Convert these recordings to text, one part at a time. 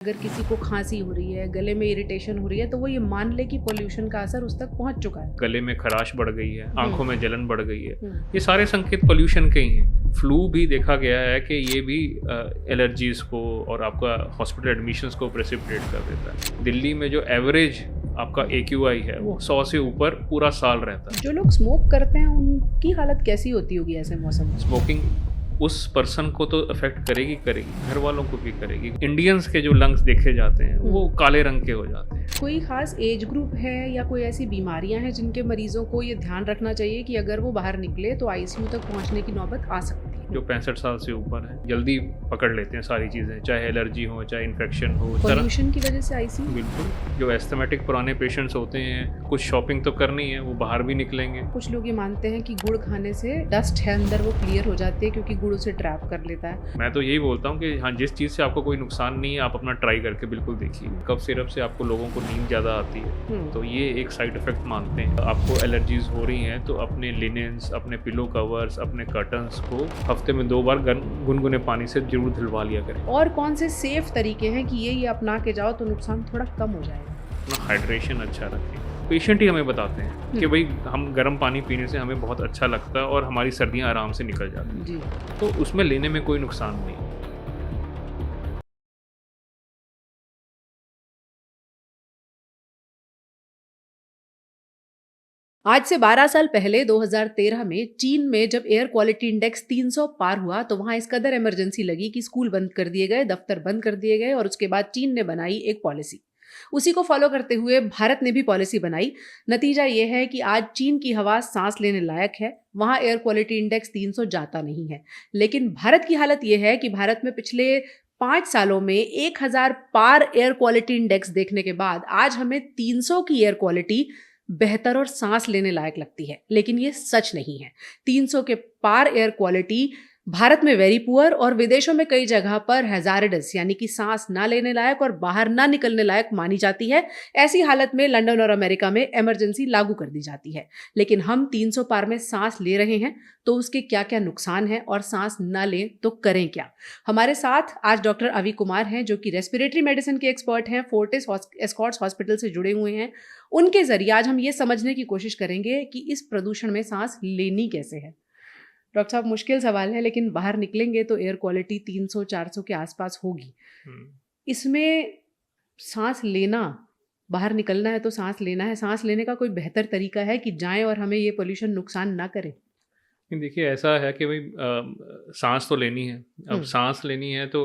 अगर किसी को खांसी हो रही है, गले में इरिटेशन हो रही है, तो वो ये मान ले कि पोल्यूशन का असर उस तक पहुंच चुका है। गले में खराश बढ़ गई है, आंखों में जलन बढ़ गई है, ये हम्म। सारे संकेत पोल्यूशन के ही हैं। फ्लू भी देखा गया है कि ये भी एलर्जीज को और आपका हॉस्पिटल एडमिशन्स को प्रेसिपिटेट कर देता है। दिल्ली में जो एवरेज आपका AQI है वो 100 से ऊपर पूरा साल रहता है। जो लोग स्मोक करते हैं उनकी हालत कैसी होती होगी ऐसे मौसम में? स्मोकिंग उस पर्सन को तो अफेक्ट करेगी, घर वालों को भी करेगी। इंडियंस के जो लंग्स देखे जाते हैं वो काले रंग के हो जाते हैं। कोई खास एज ग्रुप है या कोई ऐसी बीमारियां हैं जिनके मरीजों को ये ध्यान रखना चाहिए कि अगर वो बाहर निकले तो ICU तक पहुंचने की नौबत आ सकती है? जो 65 साल से ऊपर है जल्दी पकड़ लेते हैं सारी चीज़ें, चाहे एलर्जी हो चाहे इन्फेक्शन हो। पोल्यूशन की वजह से ICU? बिल्कुल। जो एस्थमेटिक पुराने पेशेंट्स होते हैं, कुछ शॉपिंग तो करनी है, वो बाहर भी निकलेंगे। कुछ लोग ये मानते हैं कि गुड़ खाने से डस्ट है अंदर वो क्लियर हो जाती है क्योंकि गुड़ उसे ट्रैप कर लेता है। मैं तो यही बोलता हूँ कि हाँ, जिस चीज़ से आपको कोई नुकसान नहीं है आप अपना ट्राई करके बिल्कुल देखिए। कफ सिरप से आपको लोगों को नींद ज़्यादा आती है तो ये एक साइड इफेक्ट मानते हैं। आपको एलर्जीज हो रही हैं तो अपने लिनेंस, अपने पिलो कवर्स, अपने कर्टन्स को हफ्ते में 2 बार गुनगुने पानी से जरूर धुलवा लिया करें। और कौन से सेफ तरीके हैं कि ये अपना के जाओ तो नुकसान थोड़ा कम हो जाएगा? अपना हाइड्रेशन अच्छा रखें। पेशेंट ही हमें बताते हैं कि भाई हम गर्म पानी पीने से हमें बहुत अच्छा लगता है और हमारी सर्दियां आराम से निकल जाती हैं जी। तो उसमें लेने में कोई नुकसान नहीं। आज से 12 साल पहले 2013 में चीन में जब एयर क्वालिटी इंडेक्स 300 पार हुआ तो वहां इस कदर इमरजेंसी लगी कि स्कूल बंद कर दिए गए, दफ्तर बंद कर दिए गए और उसके बाद चीन ने बनाई एक पॉलिसी। उसी को फॉलो करते हुए भारत ने भी पॉलिसी बनाई। नतीजा यह है कि आज चीन की हवा सांस लेने लायक है, वहां एयर क्वालिटी इंडेक्स 300 जाता नहीं है। लेकिन भारत की हालत यह है कि भारत में पिछले 5 सालों में 1000 पार एयर क्वालिटी इंडेक्स देखने के बाद आज हमें 300 की एयर क्वालिटी बेहतर और सांस लेने लायक लगती है। लेकिन ये सच नहीं है। 300 के पार एयर क्वालिटी भारत में वेरी पुअर और विदेशों में कई जगह पर हैजार्डस यानी कि सांस ना लेने लायक और बाहर ना निकलने लायक मानी जाती है। ऐसी हालत में लंदन और अमेरिका में इमरजेंसी लागू कर दी जाती है। लेकिन हम 300 पार में सांस ले रहे हैं तो उसके क्या क्या नुकसान हैं और सांस ना लें तो करें क्या? हमारे साथ आज डॉक्टर अवी कुमार हैं जो कि रेस्पिरेटरी मेडिसिन के एक्सपर्ट हैं, फोर्टिस एस्कॉर्ट्स हॉस्पिटल से जुड़े हुए हैं। उनके जरिए आज हम ये समझने की कोशिश करेंगे कि इस प्रदूषण में सांस लेनी कैसे है। डॉक्टर साहब, मुश्किल सवाल है लेकिन बाहर निकलेंगे तो एयर क्वालिटी 300-400 के आसपास होगी। इसमें सांस लेना, बाहर निकलना है तो सांस लेना है, सांस लेने का कोई बेहतर तरीका है कि जाएं और हमें ये पोल्यूशन नुकसान ना करे? देखिए ऐसा है कि भाई सांस तो लेनी है। अब सांस लेनी है तो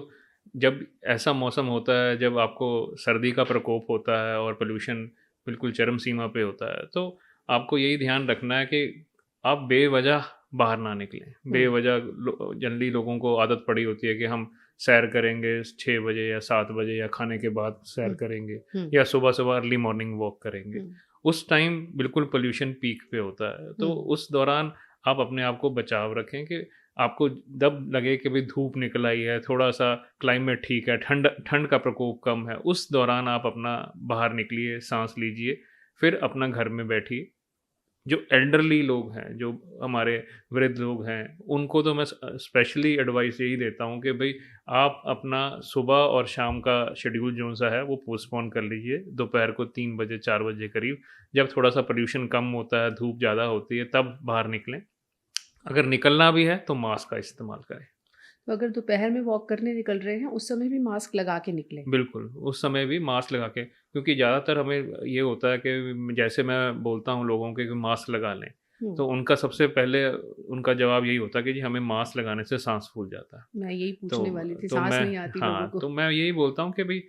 जब ऐसा मौसम होता है, जब आपको सर्दी का प्रकोप होता है और पोल्यूशन बिल्कुल चरम सीमा पे होता है तो आपको यही ध्यान रखना है कि आप बेवजह बाहर ना निकलें। बेवजह जनरली लोगों को आदत पड़ी होती है कि हम सैर करेंगे 6 बजे या 7 बजे या खाने के बाद सैर करेंगे या सुबह सुबह अर्ली मॉर्निंग वॉक करेंगे। उस टाइम बिल्कुल पोल्यूशन पीक पे होता है तो उस दौरान आप अपने आप को बचाव रखें कि आपको जब लगे कि भाई धूप निकल आई है, थोड़ा सा क्लाइमेट ठीक है, ठंड का प्रकोप कम है, उस दौरान आप अपना बाहर निकलिए, सांस लीजिए, फिर अपना घर में बैठिए। जो एल्डरली लोग हैं, जो हमारे वृद्ध लोग हैं, उनको तो मैं स्पेशली एडवाइस यही देता हूँ कि भाई आप अपना सुबह और शाम का शेड्यूल जो सा है वो पोस्टपोन कर लीजिए। दोपहर को 3 बजे 4 बजे करीब जब थोड़ा सा पोल्यूशन कम होता है, धूप ज़्यादा होती है, तब बाहर निकलें। अगर निकलना भी है तो मास्क का इस्तेमाल करें। तो अगर दोपहर में वॉक करने निकल रहे हैं उस समय भी मास्क लगा के निकलें? बिल्कुल, उस समय भी मास्क लगा के, क्योंकि ज़्यादातर हमें ये होता है कि जैसे मैं बोलता हूँ लोगों के कि मास्क लगा लें, तो उनका सबसे पहले उनका जवाब यही होता है कि जी हमें मास्क लगाने से सांस फूल जाता है। मैं यही पूछने वाली थी, तो सांस मैं नहीं आती लोगों को। तो मैं यही बोलता हूँ कि भाई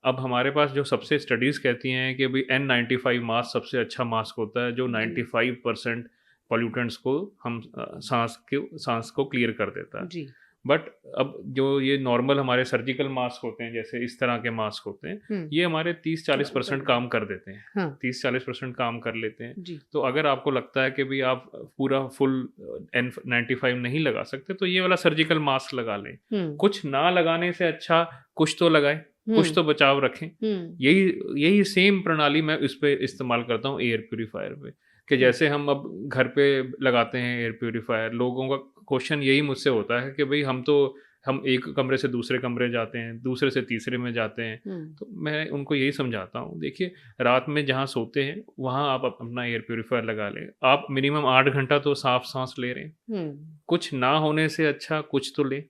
अब हमारे पास जो सबसे स्टडीज़ कहती हैं कि भाई N95 मास्क सबसे अच्छा मास्क होता है जो 95% पॉल्यूटेंट्स को हम सांस को क्लियर कर देता है। जी। बट अब जो ये नॉर्मल हमारे सर्जिकल मास्क होते हैं, जैसे इस तरह के मास्क होते हैं, ये हमारे 30-40% काम कर देते हैं। हाँ। 30-40% काम कर लेते हैं। जी। तो अगर आपको लगता है कि भाई आप पूरा फुल N95 नहीं लगा सकते तो ये वाला सर्जिकल मास्क लगा लें। कुछ ना लगाने से अच्छा कुछ तो लगाएं, कुछ तो बचाव रखें। यही सेम प्रणाली मैं इस पे इस्तेमाल करता हूँ एयर प्यूरीफायर पे, कि जैसे हम अब घर पे लगाते हैं एयर प्यूरीफायर। लोगों का क्वेश्चन यही मुझसे होता है कि भाई हम तो हम एक कमरे से दूसरे कमरे जाते हैं, दूसरे से तीसरे में जाते हैं। तो मैं उनको यही समझाता हूँ, देखिए रात में जहाँ सोते हैं वहाँ आप अपना एयर प्यूरीफायर लगा लें। आप मिनिमम 8 घंटा तो साफ सांस ले रहे हैं, कुछ ना होने से अच्छा कुछ तो लें।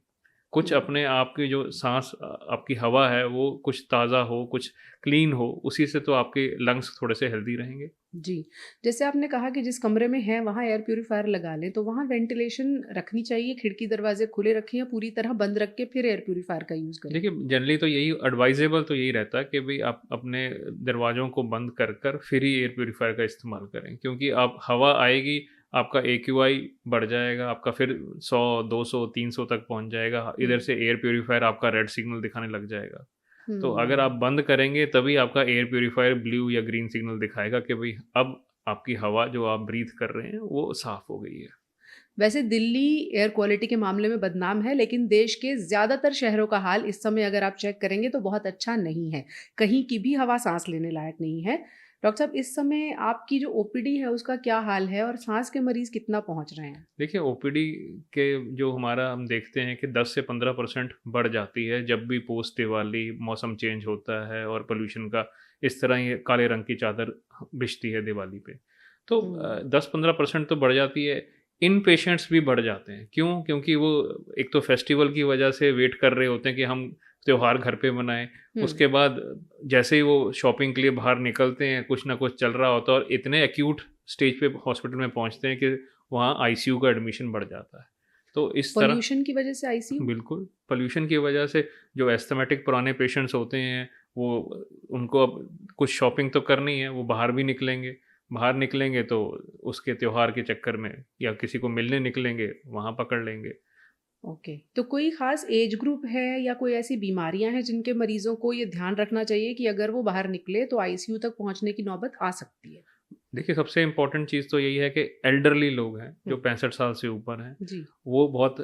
कुछ अपने आप की जो सांस आपकी हवा है वो कुछ ताज़ा हो, कुछ क्लीन हो, उसी से तो आपके लंग्स थोड़े से हेल्दी रहेंगे। जी, जैसे आपने कहा कि जिस कमरे में हैं वहाँ एयर प्यूरीफायर लगा लें, तो वहाँ वेंटिलेशन रखनी चाहिए, खिड़की दरवाजे खुले रखें या पूरी तरह बंद रख के फिर एयर प्यूरीफायर का यूज़ करें? देखिए, जनरली तो यही एडवाइजेबल तो यही रहता है कि भई आप अपने दरवाज़ों को बंद कर फिर ही एयर प्यूरीफायर का इस्तेमाल करें, क्योंकि आप हवा आएगी, आपका एक्यूआई बढ़ जाएगा, आपका फिर 100, 200, 300 तक पहुँच जाएगा। इधर से एयर प्यूरीफायर आपका रेड सिग्नल दिखाने लग जाएगा। तो अगर आप हुँ। बंद करेंगे तभी आपका एयर प्यूरीफायर ब्लू या ग्रीन सिग्नल दिखाएगा कि भई अब आपकी हवा जो आप ब्रीथ कर रहे हैं वो साफ़ हो गई है। वैसे दिल्ली एयर क्वालिटी के मामले में बदनाम है, लेकिन देश के ज़्यादातर शहरों का हाल इस समय अगर आप चेक करेंगे तो बहुत अच्छा नहीं है। कहीं की भी हवा साँस लेने लायक नहीं है। डॉक्टर साहब, इस समय आपकी जो ओपीडी है उसका क्या हाल है और साँस के मरीज़ कितना पहुँच रहे हैं? देखिए, ओपीडी के जो हमारा हम देखते हैं कि 10 से 15% बढ़ जाती है जब भी पोस्ट दिवाली मौसम चेंज होता है और पोल्यूशन का इस तरह ये काले रंग की चादर बिछती है दिवाली पे। तो हुँ। 10-15% तो बढ़ जाती है। इन पेशेंट्स भी बढ़ जाते हैं। क्यों? क्योंकि वो एक तो फेस्टिवल की वजह से वेट कर रहे होते हैं कि हम त्योहार घर पे मनाएँ। हुँ। उसके बाद जैसे ही वो शॉपिंग के लिए बाहर निकलते हैं, कुछ ना कुछ चल रहा होता है और इतने एक्यूट स्टेज पे हॉस्पिटल में पहुँचते हैं कि वहाँ आईसीयू का एडमिशन बढ़ जाता है। तो इस तरह पॉल्यूशन की वजह से आईसीयू? बिल्कुल, पॉल्यूशन की वजह से जो एस्थमेटिक पुराने पेशेंट्स होते हैं, वो उनको अब कुछ शॉपिंग तो करनी है, वो बाहर भी निकलेंगे। बाहर निकलेंगे तो उसके त्योहार के चक्कर में या किसी को मिलने निकलेंगे, वहाँ पकड़ लेंगे। ओके। तो कोई ख़ास एज ग्रुप है या कोई ऐसी बीमारियाँ हैं जिनके मरीज़ों को ये ध्यान रखना चाहिए कि अगर वो बाहर निकले तो आईसीयू तक पहुँचने की नौबत आ सकती है? देखिए, सबसे इम्पोर्टेंट चीज़ तो यही है कि एल्डरली लोग हैं, जो हुँ। 65 साल से ऊपर हैं, जी। वो बहुत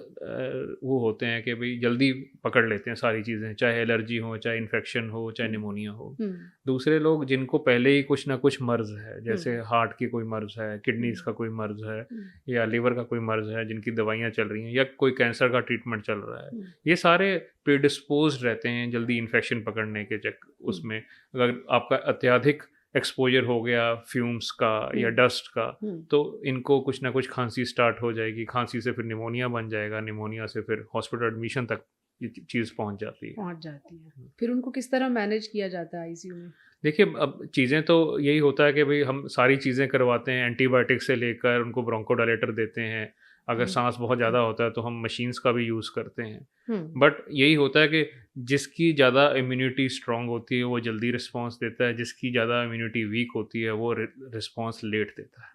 वो होते हैं कि भई जल्दी पकड़ लेते हैं सारी चीज़ें, चाहे एलर्जी हो, चाहे इन्फेक्शन हो, चाहे हुँ। निमोनिया हो। हुँ। दूसरे लोग जिनको पहले ही कुछ ना कुछ मर्ज़ है, हुँ। जैसे हार्ट की कोई मर्ज़ है, किडनीज़ हुँ। का कोई मर्ज़ है हुँ। या लिवर का कोई मर्ज़ है, जिनकी दवाइयाँ चल रही हैं या कोई कैंसर का ट्रीटमेंट चल रहा है। हुँ। ये सारे प्रिडिस्पोज़्ड रहते हैं जल्दी इन्फेक्शन पकड़ने के हुँ। उसमें। अगर आपका अत्यधिक एक्सपोज़र हो गया फ्यूम्स का या हुँ। डस्ट का, हुँ। तो इनको कुछ ना कुछ खाँसी स्टार्ट हो जाएगी, खाँसी से फिर निमोनिया बन जाएगा, निमोनिया से फिर हॉस्पिटल एडमिशन तक ये चीज़ पहुँच जाती है। पहुँच जाती है। फिर उनको किस तरह मैनेज किया जाता है आईसीयू में? देखिए, अब चीज़ें तो यही होता है कि भई हम सारी चीज़ें करवाते हैं, एंटीबायोटिक से लेकर उनको ब्रोंकोडायलेटर देते हैं। अगर हुँ। साँस बहुत ज़्यादा होता है तो हम मशीन्स का भी यूज़ करते हैं। हुँ। बट यही होता है कि जिसकी ज़्यादा इम्यूनिटी स्ट्रॉन्ग होती है, वो जल्दी रिस्पॉन्स देता है, जिसकी ज़्यादा इम्यूनिटी वीक होती है, वो रिस्पॉन्स लेट देता है।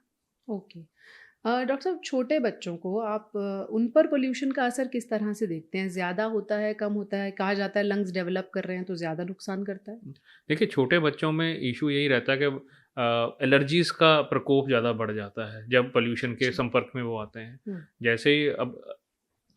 ओके। डॉक्टर साहब, छोटे बच्चों को आप उन पर पॉल्यूशन का असर किस तरह से देखते हैं? ज़्यादा होता है, कम होता है? कहा जाता है लंग्स डेवलप कर रहे हैं तो ज़्यादा नुकसान करता है? देखिए, छोटे बच्चों में इश्यू यही रहता है कि एलर्जीज़ का प्रकोप ज़्यादा बढ़ जाता है, जब पॉल्यूशन के अच्छा। संपर्क में वो आते हैं। हुँ। जैसे ही अब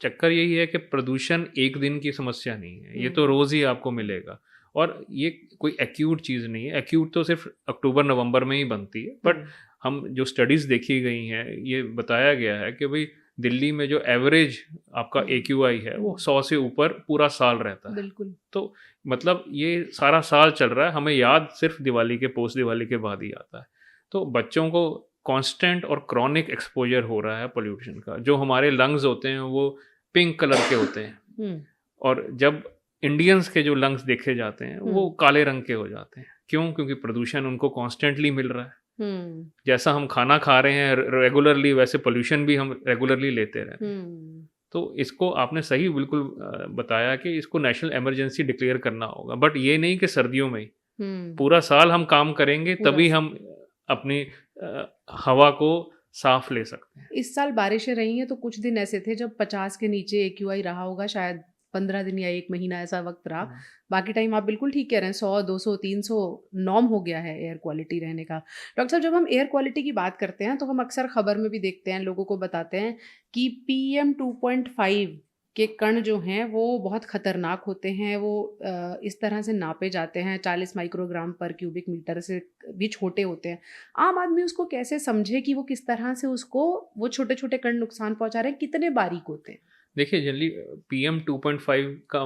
चक्कर यही है कि प्रदूषण एक दिन की समस्या नहीं है, ये तो हुँ। रोज़ ही आपको मिलेगा और ये कोई एक्यूट चीज़ नहीं है, एक्यूट तो सिर्फ़ अक्टूबर-नवंबर में ही बनती है। हुँ। बट हम जो स्टडीज़ देखी गई हैं, ये बताया गया है कि भई दिल्ली में जो एवरेज आपका हुँ। एक्यूआई है, वो हुँ। 100 से ऊपर पूरा साल रहता है। बिल्कुल। तो मतलब ये सारा साल चल रहा है, हमें याद सिर्फ़ दिवाली के पोस्ट दिवाली के बाद ही आता है। तो बच्चों को कांस्टेंट और क्रॉनिक एक्सपोज़र हो रहा है पॉल्यूशन का। जो हमारे लंग्स होते हैं वो पिंक कलर के होते हैं हुँ। और जब इंडियंस के जो लंग्स देखे जाते हैं वो हुँ। काले रंग के हो जाते हैं। क्यों? क्योंकि प्रदूषण उनको कॉन्स्टेंटली मिल रहा है। हुँ। जैसा हम खाना खा रहे हैं रेगुलरली, वैसे पॉल्यूशन भी हम रेगुलरली लेते रह रहे हैं। हुँ। तो इसको आपने सही बिल्कुल बताया कि इसको नेशनल इमरजेंसी डिक्लेयर करना होगा। बट ये नहीं कि सर्दियों में ही, हुँ। पूरा साल हम काम करेंगे पूरा तभी स हम अपनी हवा को साफ ले सकते हैं। इस साल बारिशें रही हैं तो कुछ दिन ऐसे थे जब 50 के नीचे एक्यूआई रहा होगा, शायद 15 दिन या 1 महीना ऐसा वक़्त रहा। हुँ। बाकी टाइम आप बिल्कुल ठीक कह रहे हैं, 100, 200, 300 नॉर्म हो गया है एयर क्वालिटी रहने का। डॉक्टर साहब, जब हम एयर क्वालिटी की बात करते हैं तो हम अक्सर खबर में भी देखते हैं, लोगों को बताते हैं कि पीएम 2.5 के कण जो हैं वो बहुत खतरनाक होते हैं। वो इस तरह से नापे जाते हैं, 40 माइक्रोग्राम पर क्यूबिक मीटर से भी छोटे होते हैं। आम आदमी उसको कैसे समझे कि वो किस तरह से उसको वो छोटे-छोटे कण नुकसान पहुँचा रहे हैं, कितने बारीक होते हैं? देखिए जनरली पीएम 2.5 का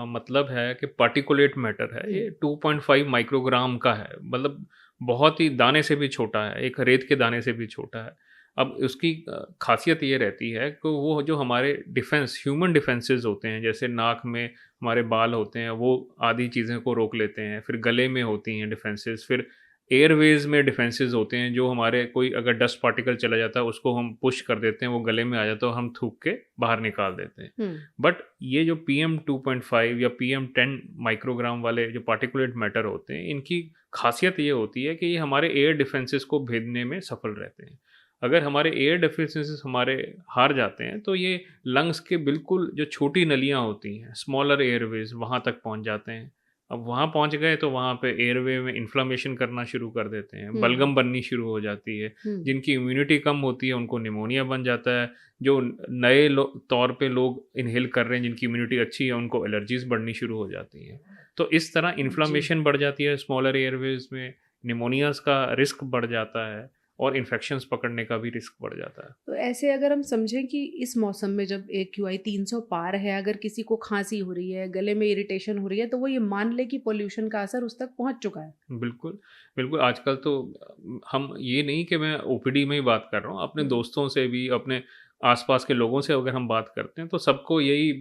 मतलब है कि पार्टिकुलेट मैटर है, ये 2.5 माइक्रोग्राम का है, मतलब बहुत ही दाने से भी छोटा है, एक रेत के दाने से भी छोटा है। अब उसकी खासियत ये रहती है कि वो जो हमारे डिफेंस ह्यूमन डिफेंसेस होते हैं, जैसे नाक में हमारे बाल होते हैं, वो आदि चीज़ें को रोक लेते हैं, फिर गले में होती हैं डिफेंसेस, फिर एयरवेज में डिफेंसेस होते हैं, जो हमारे कोई अगर डस्ट पार्टिकल चला जाता है उसको हम पुश कर देते हैं, वो गले में आ जाता है और हम थूक के बाहर निकाल देते हैं। हुँ, बट ये जो पीएम 2.5 या पीएम 10 माइक्रोग्राम वाले जो पार्टिकुलेट मैटर होते हैं, इनकी खासियत ये होती है कि ये हमारे एयर डिफेंसेस को भेदने में सफल रहते हैं। अगर हमारे एयर डिफेंसेस हमारे हार जाते हैं तो ये लंग्स के बिल्कुल जो छोटी नलियाँ होती हैं, स्मॉलर एयरवेज, वहाँ तक पहुँच जाते हैं। अब वहाँ पहुँच गए तो वहाँ पे एयरवे में इन्फ्लेमेशन करना शुरू कर देते हैं, हुँ, बलगम बननी शुरू हो जाती है। हुँ, जिनकी इम्यूनिटी कम होती है उनको निमोनिया बन जाता है। जो नए तौर पे लोग इनहेल कर रहे हैं जिनकी इम्यूनिटी अच्छी है उनको एलर्जीज़ बढ़नी शुरू हो जाती हैं। तो इस तरह जी। इन्फ्लेमेशन बढ़ जाती है स्मॉलर एयरवेज़ में, निमोनियाज़ का रिस्क बढ़ जाता है और इन्फेक्शंस पकड़ने का भी रिस्क बढ़ जाता है। तो ऐसे अगर हम समझें कि इस मौसम में जब AQI 300 पार है, अगर किसी को खाँसी हो रही है, गले में इरिटेशन हो रही है, तो वो ये मान ले कि पॉल्यूशन का असर उस तक पहुँच चुका है। बिल्कुल, बिल्कुल आजकल तो हम ये नहीं कि मैं ओपीडी में ही बात कर रहा हूँ, अपने हुँ, दोस्तों से भी, अपने आस-पास के लोगों से अगर हम बात करते हैं, तो सबको यही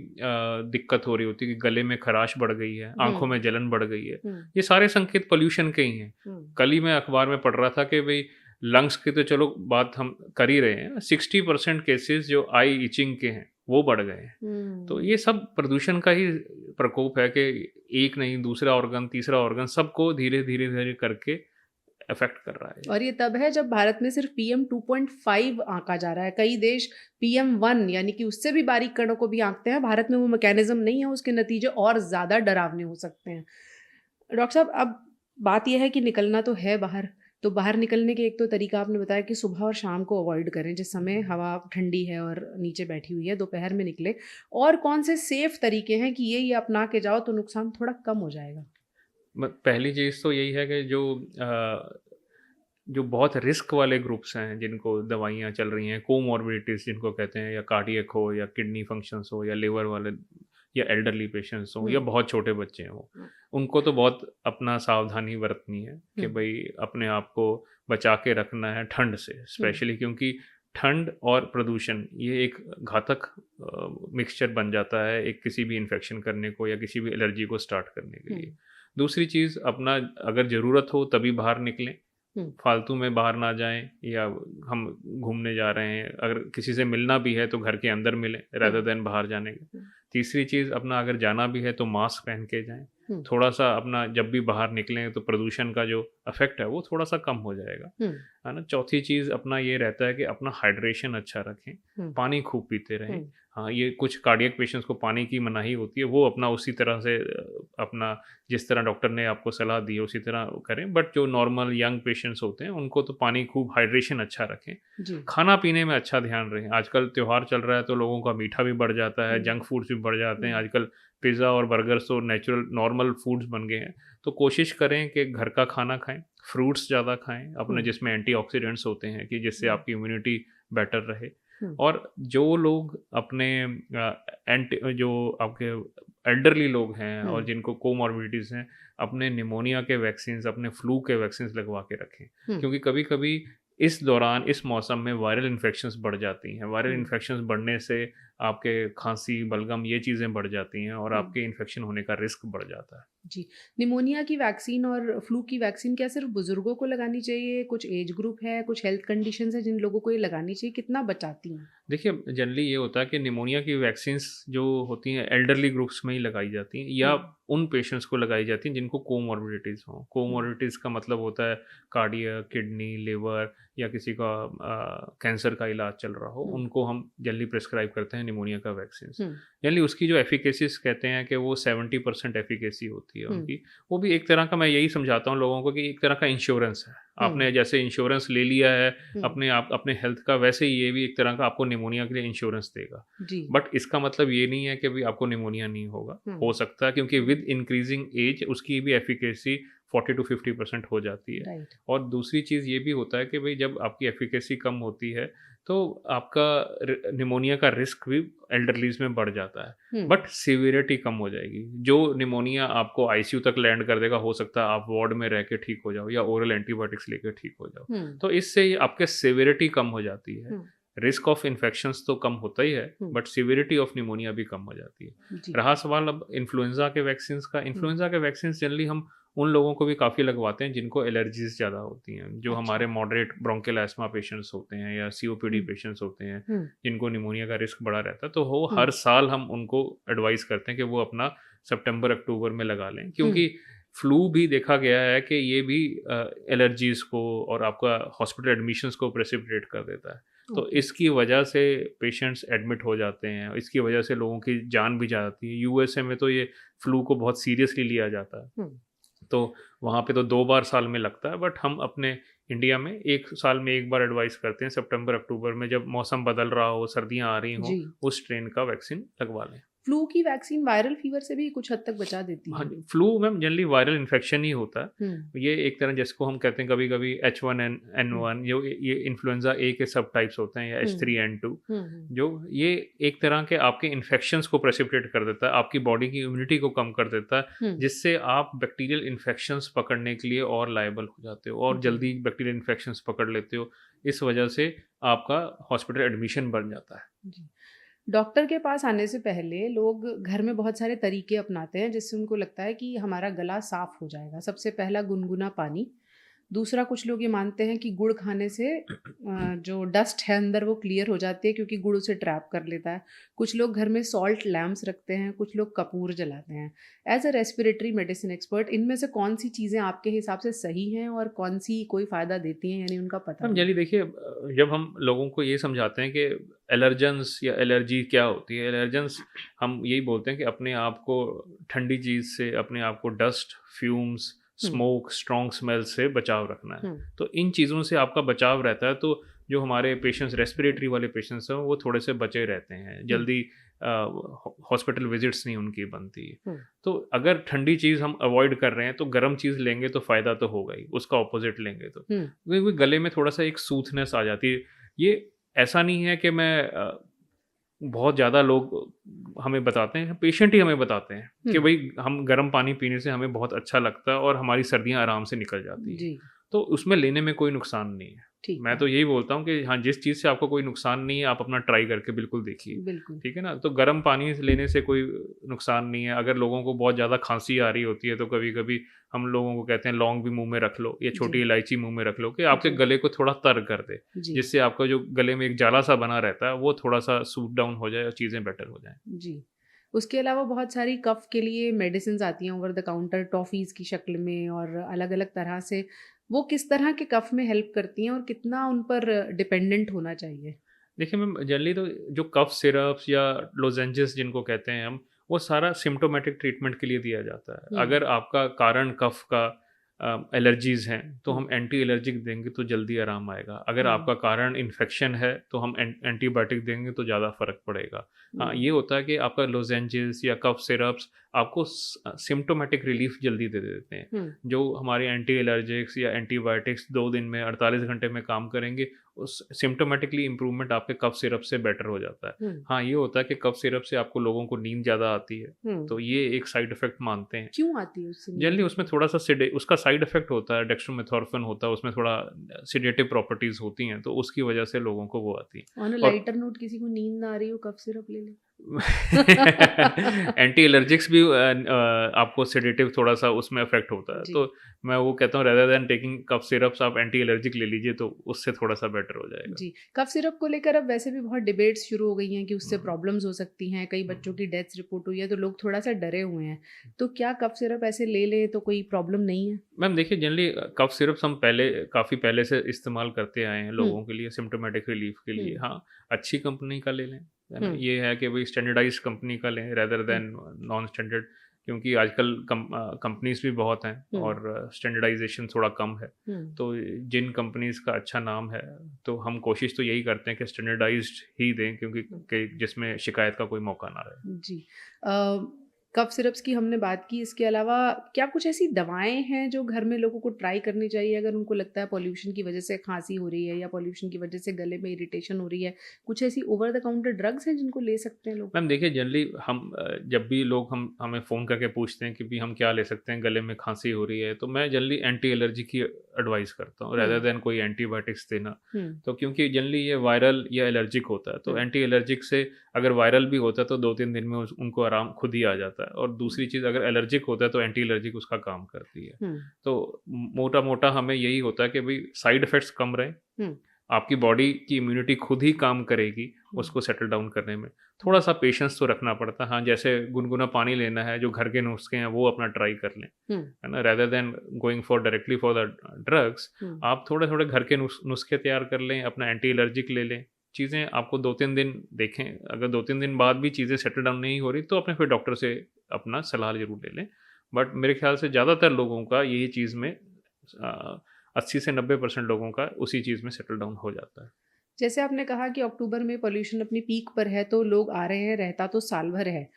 दिक्कत हो रही होती है कि गले में खराश बढ़ गई है, आँखों हुँ, में जलन बढ़ गई है। हुँ, ये सारे संकेत पॉल्यूशन के ही हैं। हुँ, कल ही मैं अखबार में पढ़ रहा था कि भई लंग्स की तो चलो बात हम कर ही रहे हैं, 60% केसेज़ जो आई इचिंग के हैं, वो बढ़ गए हैं। तो हुँ। ये सब प्रदूषण का ही प्रकोप है कि एक नहीं दूसरा ऑर्गन, तीसरा ऑर्गन सबको धीरे-धीरे करके अफ़ेक्ट कर रहा है ये। और ये तब है जब भारत में सिर्फ पीएम 2.5 आँका जा रहा है। कई देश पीएम 1 यानी कि उससे भी बारीक कणों को भी आँकते हैं। भारत में वो मैकेनिज़्म नहीं है, उसके नतीजे और ज़्यादा डरावने हो सकते हैं। डॉक्टर साहब, अब बात ये है कि निकलना तो है बाहर, तो बाहर निकलने के एक तो तरीका आपने बताया कि सुबह और शाम को अवॉइड करें, जिस समय हवा ठंडी है और नीचे बैठी हुई है, दोपहर में निकलें। और कौन से सेफ तरीके हैं कि ये अपना के जाओ तो नुकसान थोड़ा कम हो जाएगा? पहली चीज़ तो यही है कि जो बहुत रिस्क वाले ग्रुप्स हैं, जिनको दवाइयाँ चल रही हैं, कोमॉर्बिडिटीज़ जिनको कहते हैं, या कार्डियक हो या किडनी फंक्शंस हो या लिवर वाले या एल्डरली पेशेंट्स हों या हुँ, बहुत छोटे बच्चे हों, हुँ, उनको तो बहुत अपना सावधानी बरतनी है कि हुँ, भई अपने आप को बचा के रखना है ठंड से, हुँ, स्पेशली क्योंकि ठंड और प्रदूषण ये एक घातक मिक्सचर बन जाता है एक किसी भी इन्फेक्शन करने को या किसी भी एलर्जी को स्टार्ट करने के हुँ, लिए। दूसरी चीज़ अपना अगर ज़रूरत हो तभी बाहर निकलें, हुँ, फालतू में बाहर ना जाएँ, या हम घूमने जा रहे हैं, अगर किसी से मिलना भी है तो घर के अंदर मिलें हुँ, रेदर देन बाहर जाने के। हुँ, तीसरी चीज़ अपना अगर जाना भी है तो मास्क पहन के जाएँ। हुँ, थोड़ा-सा अपना जब भी बाहर निकलें तो प्रदूषण का जो इफ़ेक्ट है वो थोड़ा-सा कम हो जाएगा। हुँ, है ना? चौथी चीज़ अपना ये रहता है कि अपना हाइड्रेशन अच्छा रखें, हुँ, पानी खूब पीते रहें। हुँ, हाँ, ये कुछ कार्डियक पेशेंट्स को पानी की मनाही होती है, वो अपना उसी तरह से अपना जिस तरह डॉक्टर ने आपको सलाह दी है उसी तरह करें। बट जो नॉर्मल यंग पेशेंट्स होते हैं उनको तो पानी खूब हाइड्रेशन अच्छा रखें। जी, खाना-पीने में अच्छा ध्यान रखें। आजकल त्योहार चल रहा है तो लोगों का मीठा भी बढ़ जाता है, हुँ, जंक फूड्स भी बढ़ जाते हैं। हुँ, आजकल पिज़्ज़ा और बर्गर्स तो नेचुरल नॉर्मल फूड्स बन गए हैं। तो कोशिश करें कि घर का खाना खाएँ, फ्रूट्स ज़्यादा खाएँ, अपने हुँ, जिसमें एंटीऑक्सीडेंट्स होते हैं कि जिससे हुँ, आपकी इम्यूनिटी बेटर रहे। हुँ, और जो लोग अपने जो आपके एल्डरली लोग हैं हुँ, और जिनको कोमॉर्बिडिटीज़ हैं, अपने निमोनिया के वैक्सीन्स, अपने फ्लू के वैक्सीन्स लगवा के रखें। हुँ, क्योंकि कभी-कभी इस दौरान, इस मौसम में वायरल इन्फेक्शंस बढ़ जाती हैं। वायरल हुँ, इन्फेक्शंस बढ़ने से आपके खाँसी, बलगम ये चीज़ें बढ़ जाती हैं और हुँ। आपके इन्फेक्शन होने का रिस्क बढ़ जाता है। जी। निमोनिया की वैक्सीन और फ्लू की वैक्सीन क्या सिर्फ़ बुज़ुर्गों को लगानी चाहिए? कुछ एज ग्रुप है, कुछ हेल्थ कंडीशंस हैं जिन लोगों को ये लगानी चाहिए? कितना बचाती हैं? देखिए, जनरली ये होता है कि निमोनिया की वैक्सीन्स जो होती हैं एल्डरली ग्रुप्स में ही लगाई जाती हैं या हुँ, उन पेशेंट्स को लगाई जाती हैं जिनको कोमॉर्बिडिटीज़ हों। हुँ, कोमॉर्बिडिटीज़ का मतलब होता है कार्डियक, किडनी, लिवर या किसी का कैंसर का इलाज चल रहा हो, हुँ, उनको हम जनरली प्रिस्क्राइब करते हैं निमोनिया का वैक्सीन्स। हुँ, जनरली उसकी जो एफ़िकेसीज़ कहते हैं कि वो 70% एफ़िकेसी होती है हुँ, उनकी। वो भी एक तरह का, मैं यही समझाता हूँ लोगों को, कि एक तरह का इंश्योरेंस है। हुँ, आपने जैसे इंश्योरेंस ले लिया है हुँ, अपने आप अपने हेल्थ का, वैसे ही ये भी एक तरह का आपको निमोनिया के लिए इंश्योरेंस देगा। जी। बट इसका मतलब ये नहीं है कि भई आपको निमोनिया नहीं होगा, हुँ, हो सकता है, क्योंकि विद इंक्रीज़िंग एज उसकी भी एफ़िकेसी 40 टू 50% हो जाती है। राइट। और दूसरी चीज़ ये भी होता है कि भई जब आपकी एफ़िकेसी कम होती है, तो आपका निमोनिया का रिस्क भी एल्डरलीज में बढ़ जाता है, हुँ, बट सीवियरिटी कम हो जाएगी। जो निमोनिया आपको आईसीयू तक लैंड कर देगा, हो सकता है आप वार्ड में रह के ठीक हो जाओ या ओरल एंटीबायोटिक्स लेकर ठीक हो जाओ। हुँ, तो इससे आपके सीवियरिटी कम हो जाती है। हुँ, रिस्क ऑफ इन्फेक्शंस तो कम होता ही है, हुँ, बट सीवियरिटी ऑफ निमोनिया भी कम हो जाती है। जी, रहा सवाल अब इन्फ्लुएंजा के वैक्सीन का, हुँ, इन्फ्लुएंजा के वैक्सीन जनरली हम उन लोगों को भी काफ़ी लगवाते हैं जिनको एलर्जीज ज़्यादा होती हैं, जो अच्छा, हमारे मॉडरेट ब्रोंकियल एस्मा पेशेंट्स होते हैं या सीओपीडी हुँ, पेशेंट्स होते हैं, हुँ, जिनको निमोनिया का रिस्क बड़ा रहता है। तो वो हुँ, हर साल हम उनको एडवाइस करते हैं कि वो अपना सितंबर अक्टूबर में लगा लें, हुँ, क्योंकि फ्लू भी देखा गया है कि ये भी एलर्जीज को और आपका हॉस्पिटल एडमिशंस को प्रेसिपिटेट कर देता है। तो ओके, इसकी वजह से पेशेंट्स एडमिट हो जाते हैं, इसकी वजह से लोगों की जान भी जाती है। यूएसए में तो ये फ्लू को बहुत सीरियसली लिया जाता है। हुँ, तो वहाँ पे तो 2 बार साल में लगता है, बट हम अपने इंडिया में 1 साल में 1 बार एडवाइस करते हैं, सितंबर अक्टूबर में जब मौसम बदल रहा हो, सर्दियाँ आ रही हों, जी। उस स्ट्रेन का वैक्सीन लगवा लें। फ्लू की वैक्सीन वायरल फीवर से भी कुछ हद तक बचा देती हाँ है। जी, flu ma'am generally viral infection ही होता हुँ, है। ये एक तरह जिसको हम कहते हैं कभी-कभी हुँ, H1N1, ये इन्फ्लुएंजा ए के सब टाइप्स होते हैं, या हुँ, H3N2, हुँ, हुँ, जो ये एक तरह के आपके इन्फेक्शंस को प्रेसिपिटेट कर देता है, आपकी बॉडी की इम्यूनिटी को कम कर देता है, हुँ, जिससे आप बैक्टीरियल इन्फेक्शंस पकड़ने के लिए और लायबल हो जाते हो और जी, जल्दी बैक्टीरियल इन्फेक्शंस पकड़ लेते हो। इस वजह से आपका हॉस्पिटल एडमिशन बढ़ जाता है। जी। डॉक्टर के पास आने से पहले लोग घर में बहुत सारे तरीके अपनाते हैं जिससे उनको लगता है कि हमारा गला साफ हो जाएगा। सबसे पहला गुनगुना पानी, दूसरा कुछ लोग ये मानते हैं कि गुड़ खाने से जो डस्ट है अंदर वो क्लियर हो जाती है क्योंकि गुड़ उसे ट्रैप कर लेता है। कुछ लोग घर में सॉल्ट लैंप्स रखते हैं, कुछ लोग कपूर जलाते हैं। As a respiratory medicine expert इनमें से कौन-सी चीज़ें आपके हिसाब से सही हैं और कौन-सी कोई फ़ायदा देती हैं यानी उनका पता मैम नहीं? जनरली देखिए, जब हम लोगों को ये समझाते हैं कि एलर्जेंस या एलर्जी क्या होती है, एलर्जेंस हम यही बोलते हैं कि अपने आप को ठंडी चीज़ से, अपने आप को डस्ट, फ्यूम्स, हुँ, स्मोक, स्ट्रॉन्ग स्मेल से बचाव रखना है। हुँ, तो इन चीज़ों से आपका बचाव रहता है, तो जो हमारे पेशेंट्स रेस्पिरेटरी वाले पेशेंट्स हैं वो थोड़े से बचे रहते हैं, हुँ, जल्दी हॉस्पिटल विजिट्स नहीं उनकी बनती है। हुँ, तो अगर ठंडी चीज़ हम अवॉइड कर रहे हैं तो गर्म चीज़ लेंगे तो फ़ायदा तो होगा ही, उसका ऑपोजिट लेंगे तो। हुँ, क्योंकि गले में थोड़ा-सा एक सूथनेस आ जाती है। ये ऐसा नहीं है कि मैं बहुत ज़्यादा लोग हमें बताते हैं, पेशेंट ही हमें बताते हैं हुँ, कि भई हम गर्म पानी पीने से हमें बहुत अच्छा लगता है और हमारी सर्दियाँ आराम से निकल जाती हैं। जी, तो उसमें लेने में कोई नुकसान नहीं है। ठीक मैं है। तो यही बोलता हूँ कि हाँ, जिस चीज़ से आपको कोई नुकसान नहीं है, आप अपना ट्राई करके बिल्कुल देखिए। बिल्कुल। ठीक है ना? तो गर्म पानी लेने से कोई नुकसान नहीं है। अगर लोगों को बहुत ज़्यादा खाँसी आ रही होती है, तो कभी-कभी हम लोगों को कहते हैं लौंग भी मुँह में रख लो या छोटी जी, इलायची मुँह में रख लो कि आपके जी, गले को थोड़ा तर कर दे। जी, जिससे आपका जो गले में एक जाला-सा बना रहता है, वो थोड़ा-सा सूट डाउन हो जाए और चीज़ें बेटर हो जाएँ। जी। उसके अलावा बहुत सारी कफ़ के लिए मेडिसिन्स आती हैं ओवर द काउंटर टॉफ़ीज़ की शक्ल में और अलग-अलग तरह से। वो किस तरह के कफ़ में हेल्प करती हैं और कितना उन पर डिपेंडेंट होना चाहिए? देखिए मैम, जनरली तो जो कफ सिरप्स या लोजेंजेस जिनको कहते हैं हम, वो सारा सिम्प्टोमेटिक ट्रीटमेंट के लिए दिया जाता है। हुँ, अगर आपका कारण कफ का एलर्जीज़ हैं, तो हुँ, हम एंटी एलर्जिक देंगे तो जल्दी आराम आएगा। अगर हुँ, आपका कारण इन्फेक्शन है, तो हम एंटीबायोटिक देंगे तो ज़्यादा फ़र्क पड़ेगा। हाँ, हुँ, ये होता है कि आपका लोजेंजेस या कफ सिरप्स आपको सिम्प्टोमेटिक रिलीफ जल्दी दे देते हैं। हुँ, जो हमारे एंटी एलर्जिक्स या एंटीबायोटिक्स 2 दिन में 48 घंटे में काम करेंगे, उस सिम्प्टोमेटिकली इम्प्रूवमेंट आपके कफ सिरप से बेटर हो जाता है। हुँ, हाँ, ये होता है कि कफ सिरप से आपको लोगों को नींद ज़्यादा आती है, हुँ। तो ये एक साइड इफ़ेक्ट मानते हैं। क्यों आती है उससे नींद? जनरली उसमें थोड़ा-सा उसका साइड इफ़ेक्ट होता है, डेक्स्ट्रोमेथोर्फिन होता है, उसमें थोड़ा सेडेटिव प्रॉपर्टीज़ होती हैं, तो उसकी वजह से लोगों को वो आती है। ऑन अ और लाइटर नोट किसी को नींद ना आ रही हो कफ़ सिरप ले ले। एंटी एलर्जिक्स भी आपको सेडेटिव थोड़ा-सा उसमें इफ़ेक्ट होता है। जी। तो मैं वो कहता हूँ रेदर दैन टेकिंग कफ सिरप्स आप एंटी एलर्जिक ले लीजिए, तो उससे थोड़ा-सा बेटर हो जाएगा। जी, कफ सिरप को लेकर अब वैसे भी बहुत डिबेट्स शुरू हो गई हैं कि उससे हुँ, प्रॉब्लम्स हो सकती हैं, कई हुँ, बच्चों की डेथ्स रिपोर्ट हुई है, तो लोग थोड़ा-सा डरे हुए हैं। तो क्या कफ सिरप ऐसे ले लें तो कोई प्रॉब्लम नहीं है? मैम देखिए, जनरली कफ सिरप्स हम काफ़ी पहले से इस्तेमाल करते आए हैं हुँ, लोगों के लिए, सिम्प्टोमेटिक रिलीफ के लिए। हुँ, हाँ, अच्छी कंपनी का ले लें, है ना? हुँ, ये है कि भई स्टैंडर्डाइज़्ड कंपनी का लें रेदर हुँ, दैन नॉन स्टैंडर्ड, क्योंकि आजकल कंपनीज़ भी बहुत हैं हुँ, और स्टैंडर्डाइज़ेशन थोड़ा कम है। हुँ, तो जिन कंपनीज़ का अच्छा नाम है, तो हम कोशिश तो यही करते हैं कि स्टैंडर्डाइज़्ड ही दें, क्योंकि हुँ, जिसमें शिकायत का कोई मौका ना रहे। जी। अ, कफ सिरप्स की हमने बात की, इसके अलावा क्या कुछ ऐसी दवाएँ हैं जो घर में लोगों को ट्राई करनी चाहिए अगर उनको लगता है पॉल्यूशन की वजह से खाँसी हो रही है या पॉल्यूशन की वजह से गले में इरिटेशन हो रही है? कुछ ऐसी ओवर द काउंटर ड्रग्स हैं जिनको ले सकते हैं लोग? मैम देखिए जनरली हम जब भी लोग हम हमें फ़ोन करके पूछते हैं कि भी हम क्या ले सकते हैं, गले में खांसी हो रही है, तो मैं जनरली एंटी एलर्जी की एडवाइस करता हूँ रेदर हुँ, देन कोई एंटीबायोटिक्स देना। हुँ, तो क्योंकि जनरली ये वायरल या एलर्जिक होता है, तो हुँ, एंटी एलर्जिक से अगर वायरल भी होता है तो 2-3 दिन में उनको आराम खुद ही आ जाता है, और दूसरी चीज़ अगर एलर्जिक होता है तो एंटी एलर्जिक उसका काम करती है। हुँ, तो मोटा-मोटा हमें यही होता है कि भई साइड इफ़ेक्ट्स कम रहें, हुँ, आपकी बॉडी की इम्यूनिटी खुद ही काम करेगी हुँ, उसको सेटल डाउन करने में। हुँ, थोड़ा-सा पेशेंस तो रखना पड़ता है। हाँ, जैसे गुनगुना पानी लेना है, जो घर के नुस्खे हैं वो अपना ट्राई कर लें, हुँ, है ना? Rather than going for directly for the drugs, हुँ, आप थोड़े-थोड़े घर के नुस्खे तैयार कर लें, अपना एंटी एलर्जिक ले लें। चीज़ें आपको 2-3 दिन देखें, अगर 2-3 दिन बाद भी चीज़ें सेटल डाउन नहीं हो रही तो अपने फिर डॉक्टर से अपना सलाह ज़रूर ले लें। बट मेरे ख़्याल से ज़्यादातर लोगों का यही चीज़ में 80 से 90% लोगों का उसी चीज़ में सेटल डाउन हो जाता है। जैसे आपने कहा कि अक्टूबर में पॉल्यूशन अपनी पीक पर है तो लोग आ रहे हैं, रहता तो साल भर है।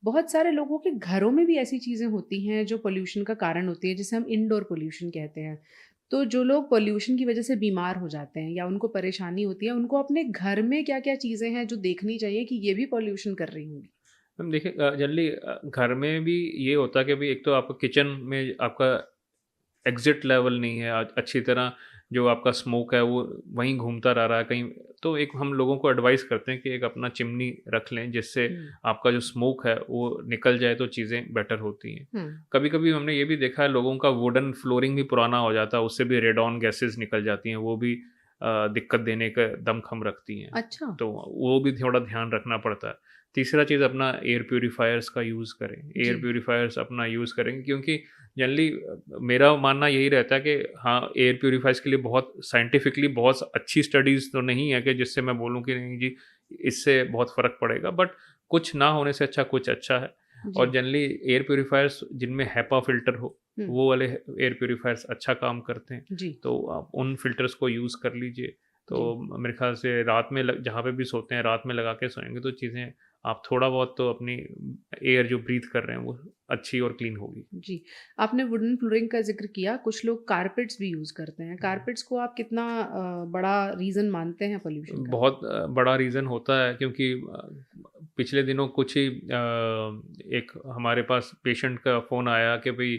बहुत सारे लोगों के घरों में भी ऐसी चीज़ें होती हैं जो पॉल्यूशन का कारण होती है, जिसे हम इंडोर पॉल्यूशन कहते हैं। तो जो लोग पॉल्यूशन की वजह से बीमार हो जाते हैं या उनको परेशानी होती है, उनको अपने घर में क्या-क्या चीज़ें हैं जो देखनी चाहिए कि ये भी पॉल्यूशन कर रही होंगी? मैम देखिए जनरली घर में भी ये होता है कि भई एक तो आपका किचन में आपका एग्ज़िट लेवल नहीं है अच्छी तरह, जो आपका स्मोक है वो वहीं घूमता रह रहा है कहीं, तो एक हम लोगों को एडवाइस करते हैं कि एक अपना चिमनी रख लें जिससे हुँ, आपका जो स्मोक है वो निकल जाए तो चीज़ें बेटर होती हैं। हुँ, कभी-कभी हमने ये भी देखा है लोगों का वुडन फ्लोरिंग भी पुराना हो जाता है, उससे भी रेडॉन गैसेज़ निकल जाती हैं, वो भी दिक्कत देने का दमख़म रखती हैं। अच्छा। तो वो भी थोड़ा ध्यान रखना पड़ता है। तीसरा चीज़ अपना एयर प्यूरीफायर्स का यूज़ करें। एयर जी। प्यूरीफायर्स अपना यूज़ करें क्योंकि जनरली मेरा मानना यही रहता है कि हाँ, एयर प्यूरीफायर्स के लिए बहुत साइंटिफिकली बहुत अच्छी स्टडीज़ तो नहीं है कि जिससे मैं बोलूँ कि नहीं जी, इससे बहुत फ़र्क पड़ेगा, बट कुछ ना होने से अच्छा कुछ अच्छा है। और जी। जनरली एयर प्यूरीफायर्स जिनमें हेपा फ़िल्टर हो, हुँ, वो वाले एयर प्यूरीफायर्स अच्छा काम करते हैं। जी, तो आप उन फ़िल्टर्स को यूज़ कर लीजिए। तो जी। मेरे ख़्याल से रात में जहाँ पे भी सोते हैं, रात में लगा के सोएँगे तो चीज़ें आप थोड़ा बहुत तो अपनी एयर जो ब्रीथ कर रहे हैं, वो अच्छी और क्लीन होगी। जी, आपने वुडन फ्लोरिंग का ज़िक्र किया, कुछ लोग कारपेट्स भी यूज़ करते हैं। कारपेट्स को आप कितना बड़ा रीज़न मानते हैं पॉल्यूशन का? बहुत बड़ा रीज़न होता है क्योंकि पिछले दिनों कुछ ही एक हमारे पास पेशेंट का फ़ोन आया कि भई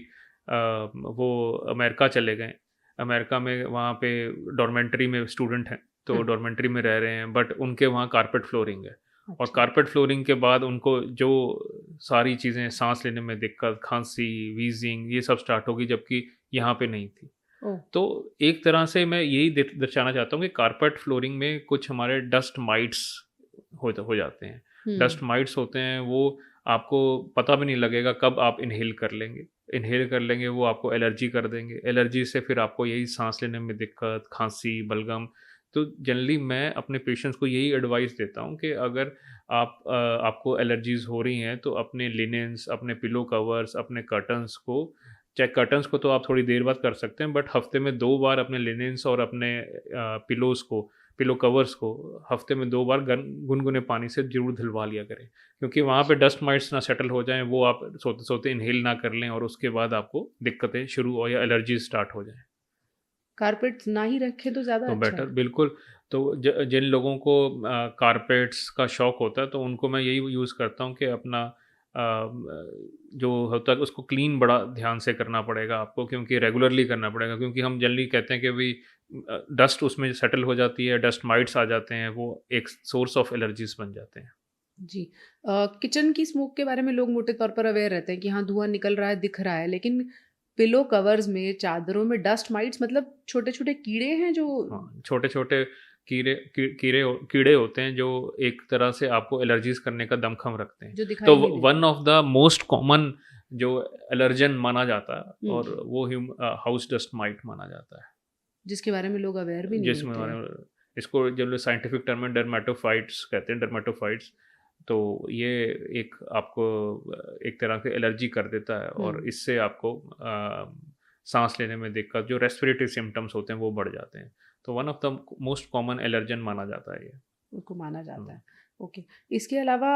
वो अमेरिका चले गए। अमेरिका में वहाँ पे डॉर्मेंट्री में स्टूडेंट हैं, तो हुँ, डॉर्मेंट्री में रह रहे हैं, बट उनके वहाँ कारपेट फ्लोरिंग है, और अच्छा। कारपेट फ्लोरिंग के बाद उनको जो सारी चीज़ें साँस लेने में दिक्कत, खाँसी, वीज़िंग ये सब स्टार्ट हो गई, जबकि यहाँ पे नहीं थी। ओह! तो एक तरह से मैं यही दर्शाना चाहता हूँ कि कारपेट फ्लोरिंग में कुछ हमारे डस्ट माइट्स हो जाते हैं। हुँ, डस्ट माइट्स होते हैं, वो आपको पता भी नहीं लगेगा कब आप इन्हेल कर लेंगे। इन्हेल कर लेंगे, वो आपको एलर्जी कर देंगे। एलर्जी से फिर आपको यही साँस लेने में दिक्कत, खाँसी, बलगम। तो जनरली मैं अपने पेशेंट्स को यही एडवाइस देता हूँ कि अगर आपको एलर्जीज़ हो रही हैं तो अपने लिनेन्स, अपने पिलो कवर्स, अपने कर्टन्स को, चाहे कर्टन्स को तो आप थोड़ी देर बाद कर सकते हैं, बट हफ्ते में 2 बार अपने लिनेन्स और अपने पिलोज़ को, पिलो कवर्स को हफ्ते में 2 बार गुनगुने पानी से ज़रूर धुलवा लिया करें। क्योंकि वहाँ पे डस्ट माइट्स ना सेटल हो जाएँ, वो आप सोते-सोते इन्हेल ना कर लें और उसके बाद आपको दिक्कतें शुरू हो या एलर्जीज़ स्टार्ट हो जाएँ। कारपेट्स ना ही रखें तो ज़्यादा तो अच्छा बेटर है। बिल्कुल, तो जिन लोगों को कारपेट्स का शौक होता है, तो उनको मैं यही यूज़ करता हूँ कि अपना जो होता है उसको क्लीन बड़ा ध्यान से करना पड़ेगा आपको, क्योंकि रेगुलरली करना पड़ेगा, क्योंकि हम जनरली कहते हैं कि भई डस्ट उसमें सेटल हो जाती है, डस्ट माइट्स आ जाते हैं, वो एक सोर्स ऑफ एलर्जीज़ बन जाते हैं। जी। किचन की स्मोक के बारे में लोग मोटे तौर पर अवेयर रहते हैं कि हाँ, धुआँ निकल रहा है, दिख रहा है, लेकिन पिलो कवर्स में, चादरों में डस्ट माइट्स मतलब छोटे-छोटे कीड़े हैं जो हाँ, छोटे-छोटे कीड़े होते हैं जो एक तरह से आपको एलर्जीज़ करने का दमख़म रखते हैं। जो तो दिखाई नहीं वन देते। ऑफ द मोस्ट कॉमन जो एलर्जन माना जाता है, हुँ, और वो हाउस डस्ट माइट माना जाता है। जिसके बारे में लोग अवेयर भी नहीं जिसमें होते हैं। हमारे इसको जो साइंटिफिक टर्म में डर्मेटोफाइट्स कहते हैं, डर्मेटोफाइट्स। तो ये एक आपको एक तरह से एलर्जी कर देता है, हुँ, और इससे आपको साँस लेने में दिक्कत, जो रेस्पिरेटरी सिम्पटम्स होते हैं वो बढ़ जाते हैं। तो one of the most common allergen माना जाता है ये। उनको माना जाता हुँ। है। ओके। इसके अलावा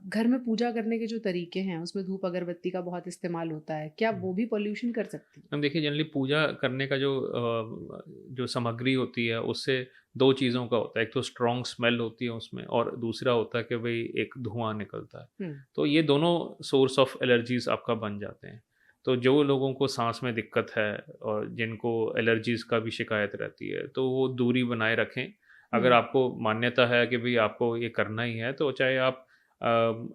घर में पूजा करने के जो तरीके हैं, उसमें धूप अगरबत्ती का बहुत इस्तेमाल होता है। क्या हुँ। वो भी पॉल्यूशन कर सकती है? हम देखिए जनरली पूजा करने का जो सामग्री होती है उससे 2 चीज़ों का होता है। एक तो स्ट्रॉन्ग स्मेल होती है उसमें और दूसरा होता है कि भई एक धुआँ निकलता है। हुँ, तो ये दोनों सोर्स ऑफ एलर्जीज़ आपका बन जाते हैं। तो जो लोगों को साँस में दिक्कत है और जिनको एलर्जीज़ का भी शिकायत रहती है, तो वो दूरी बनाए रखें। अगर हुँ। आपको मान्यता है कि भई आपको ये करना ही है, तो चाहे आप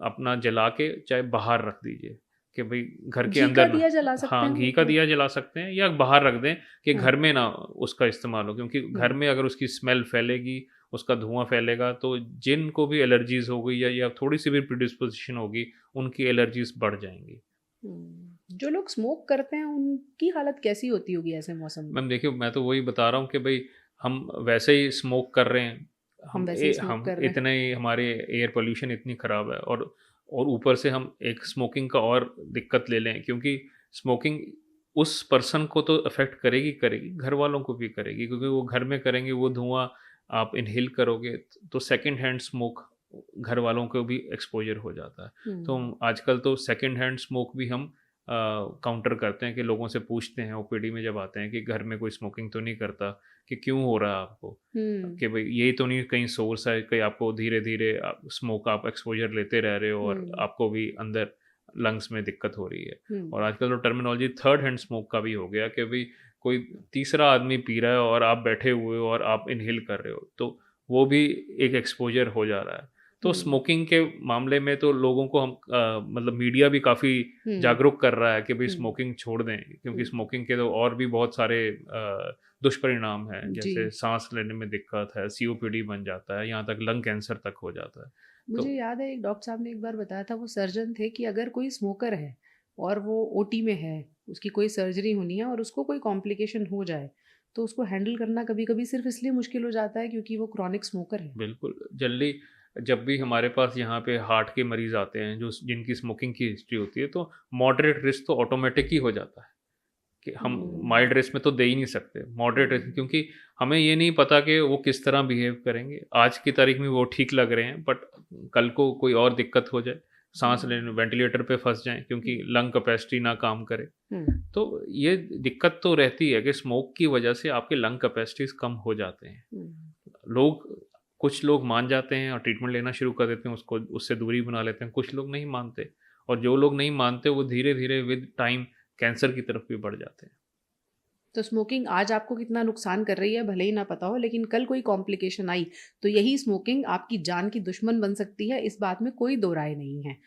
अपना जला के चाहे बाहर रख दीजिए कि भई घर के घी का अंदर ना। दिया जला सकते हैं हाँ, वो घी का तो? दिया जला सकते हैं या बाहर रख दें कि हाँ, घर में ना उसका इस्तेमाल हो क्योंकि घर हुँ, में अगर उसकी स्मेल फैलेगी, उसका धुआँ फैलेगा तो जिनको भी एलर्जीज़ हो गई या थोड़ी-सी भी प्रिडिस्पोज़िशन होगी, उनकी एलर्जीज़ बढ़ जाएँगी। हुँ। जो लोग स्मोक करते हैं, उनकी हालत कैसी होती होगी ऐसे मौसम में? मैम देखिए, मैं तो वही बता रहा हूँ कि भई हम वैसे ही स्मोक कर रहे हैं, हम वैसे ही स्मोक हम कर रहे हैं। इतने ही हमारे एयर पॉल्यूशन इतनी ख़राब है और ऊपर से हम एक स्मोकिंग का और दिक्कत ले लें क्योंकि स्मोकिंग उस पर्सन को तो अफ़ेक्ट करेगी, करेगी, घरवालों को भी करेगी क्योंकि वो घर में करेंगे, वो धुआँ आप इन्हेल करोगे तो सेकंड हैंड स्मोक घरवालों को भी एक्सपोज़र हो जाता है। तो हुँ, आजकल तो सेकंड हैंड स्मोक भी हम काउंटर करते हैं कि लोगों से पूछते हैं ओपीडी में जब आते हैं कि घर में कोई स्मोकिंग तो नहीं करता कि क्यों हो रहा है आपको? हुँ, कि भई ये तो नहीं कहीं सोर्स है कहीं आपको धीरे-धीरे स्मोक आप एक्सपोज़र लेते रह रहे हो और हुँ, आपको भी अंदर लंग्स में दिक्कत हो रही है। और हुँ, आजकल तो टर्मिनोलॉजी थर्ड हैंड स्मोक का भी हो गया कि भई कोई तीसरा आदमी पी रहा है और आप बैठे हुए हो और आप इन्हेल कर रहे हो, तो वो भी एक एक्सपोज़र हो जा रहा है। तो हुँ, स्मोकिंग के मामले में तो लोगों को मतलब मीडिया भी काफ़ी हुँ, जागरूक कर रहा है कि भई हुँ, स्मोकिंग छोड़ दें क्योंकि हुँ। स्मोकिंग के तो और भी बहुत सारे दुष्परिणाम हैं, जी। जैसे साँस लेने में दिक्कत है, सीओपीडी बन जाता है, यहाँ तक लंग कैंसर तक हो जाता है। तो मुझे याद है एक डॉक्टर साहब ने एक बार बताया था, वो सर्जन थे, कि अगर कोई स्मोकर है और वो ओटी में है, उसकी कोई सर्जरी होनी है और उसको कोई कॉम्प्लिकेशन हो जाए, तो उसको हैंडल करना कभी-कभी सिर्फ़ इसलिए मुश्किल हो जाता है क्योंकि वो क्रॉनिक स्मोकर है। बिल्कुल, जनरली जब भी हमारे पास यहाँ पे हार्ट के मरीज़ आते हैं, जो जिनकी स्मोकिंग की हिस्ट्री होती है, तो मॉडरेट रिस्क तो ऑटोमैटिक ही हो जाता है कि हम हुँ, माइल्ड रिस्क में तो दे ही नहीं सकते। मॉडरेट रिस्क हुँ, क्योंकि हमें ये नहीं पता कि वो किस तरह बिहेव करेंगे। आज की तारीख में वो ठीक लग रहे हैं, बट कल को कोई और दिक्कत हो जाए, साँस लेने हुँ, वेंटिलेटर पे फँस जाएँ क्योंकि हुँ, लंग कैपेसिटी ना काम करे। हुँ, तो ये दिक्कत तो रहती है कि स्मोक की वजह से आपके लंग कैपेसिटीज़ कम हो जाते हैं। हुँ। लोग कुछ लोग मान जाते हैं और ट्रीटमेंट लेना शुरू कर देते हैं, उसको उससे दूरी बना लेते हैं, कुछ लोग नहीं मानते और जो लोग नहीं मानते वो धीरे-धीरे विद टाइम कैंसर की तरफ भी बढ़ जाते हैं। तो स्मोकिंग आज आपको कितना नुकसान कर रही है भले ही ना पता हो, लेकिन कल कोई कॉम्प्लिकेशन आई तो यही स्मोकिंग आपकी जान की दुश्मन बन सकती है, इस बात में कोई दो राय नहीं है।